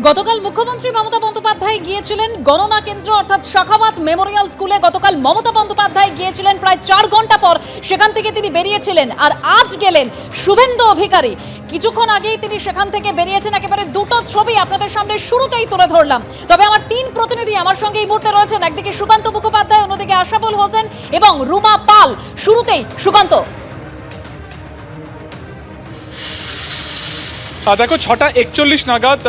গতকাল মুখ্যমন্ত্রী মমতা বন্দ্যোপাধ্যায় গিয়েছিলেন গণনা কেন্দ্র অর্থাৎ শাখাওয়াত মেমোরিয়াল স্কুলে। গতকাল মমতা বন্দ্যোপাধ্যায় গিয়েছিলেন প্রায় 4 ঘন্টা পর, সেখান থেকে তিনি বেরিয়েছিলেন। আর আজ গেলেন শুভেন্দু অধিকারী। কিছুক্ষণ আগেই তিনি সেখান থেকে বেরিয়েছেন। একেবারে দুটো ছবি আপনাদের সামনে শুরুতেই তুলে ধরলাম। তবে আমার 3 প্রতিনিধি আমার সঙ্গে এই মুহূর্তে রয়েছেন। একদিকে সুকান্ত মুখোপাধ্যায়, অন্যদিকে আশাফুল হোসেন এবং রুমা পাল। শুরুতেই সুকান্ত। দেখো 6:41 নাগাদ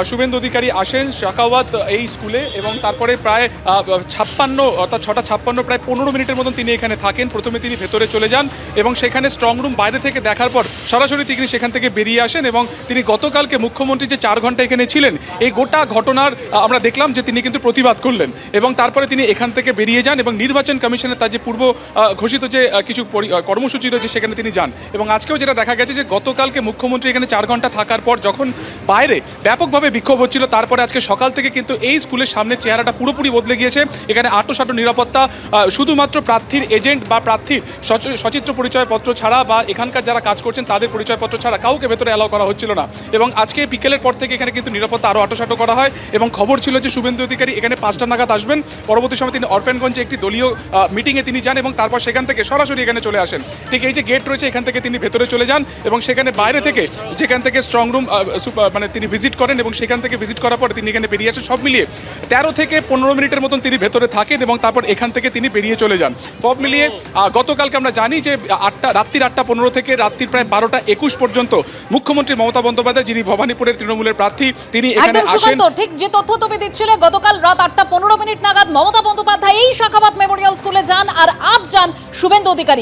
শুভেন্দু অধিকারী আসেন শাখাওয়াত এই স্কুলে এবং তারপরে প্রায় 56 অর্থাৎ 6:56 প্রায় 15 মিনিটের মতন তিনি এখানে থাকেন। প্রথমে তিনি ভেতরে চলে যান এবং সেখানে স্ট্রং রুম বাইরে থেকে দেখার পর সরাসরি তিনি সেখান থেকে বেরিয়ে আসেন এবং তিনি গতকালকে মুখ্যমন্ত্রী যে 4 ঘন্টা এখানে ছিলেন এই গোটা ঘটনার আমরা দেখলাম যে তিনি কিন্তু প্রতিবাদ করলেন এবং তারপরে তিনি এখান থেকে বেরিয়ে যান এবং নির্বাচন কমিশনের তার যে পূর্ব ঘোষিত যে কিছু কর্মসূচি রয়েছে সেখানে তিনি যান। এবং আজকেও যেটা দেখা গেছে যে গতকালকে মুখ্যমন্ত্রী এখানে 4 ঘন্টা থাকার পর যখন বাইরে ব্যাপকভাবে বিক্ষোভ হচ্ছিল, তারপরে আজকে সকাল থেকে কিন্তু এই স্কুলের সামনে চেহারাটা পুরোপুরি বদলে গিয়েছে। এখানে আঁটো নিরাপত্তা, শুধুমাত্র প্রার্থীর এজেন্ট বা প্রার্থীর সচিত্র পরিচয়পত্র ছাড়া বা এখানকার যারা কাজ করছেন তাদের পরিচয়পত্র ছাড়া কাউকে ভেতরে অ্যালাউ করা হচ্ছিল না। এবং আজকে বিকেলের পর থেকে এখানে কিন্তু নিরাপত্তা আরও আঁটো করা হয় এবং খবর ছিল যে শুভেন্দু অধিকারী এখানে 5টা নাগাদ আসবেন। পরবর্তী সময় তিনি অরফ্যানগঞ্জে একটি দলীয় মিটিংয়ে তিনি যান এবং তারপর সেখান থেকে সরাসরি এখানে চলে আসেন। ঠিক এই যে গেট রয়েছে এখান থেকে তিনি ভেতরে চলে যান এবং সেখানে বাইরে থেকে যেখান থেকে স্ট্রং রুম মানে তিনি ভিজিট করেন এবং সেখান থেকে ভিজিট করার পর তিনি এখানে বেরিয়ে আসেন। সব মিলিয়ে 13 থেকে 15 মিনিটের মতন তিনি ভেতরে থাকেন এবং তারপর এখান থেকে তিনি বেরিয়ে চলে যান। সব মিলিয়ে গতকালকে আমরা জানি যে রাত্রির 8:15 থেকে রাত্রির প্রায় 12:21 পর্যন্ত মুখ্যমন্ত্রী মমতা বন্দ্যোপাধ্যায়, যিনি ভবানীপুরের তৃণমূলের প্রার্থী, তিনি এখানে আসেন। ঠিক যে তথ্য তুমি দিচ্ছিলে, গতকাল রাত 8:15 নাগাদ মমতা বন্দ্যোপাধ্যায় এই শাখাওয়াত মেমোরিয়াল স্কুলে যান আর আজ যান শুভেন্দু অধিকারী।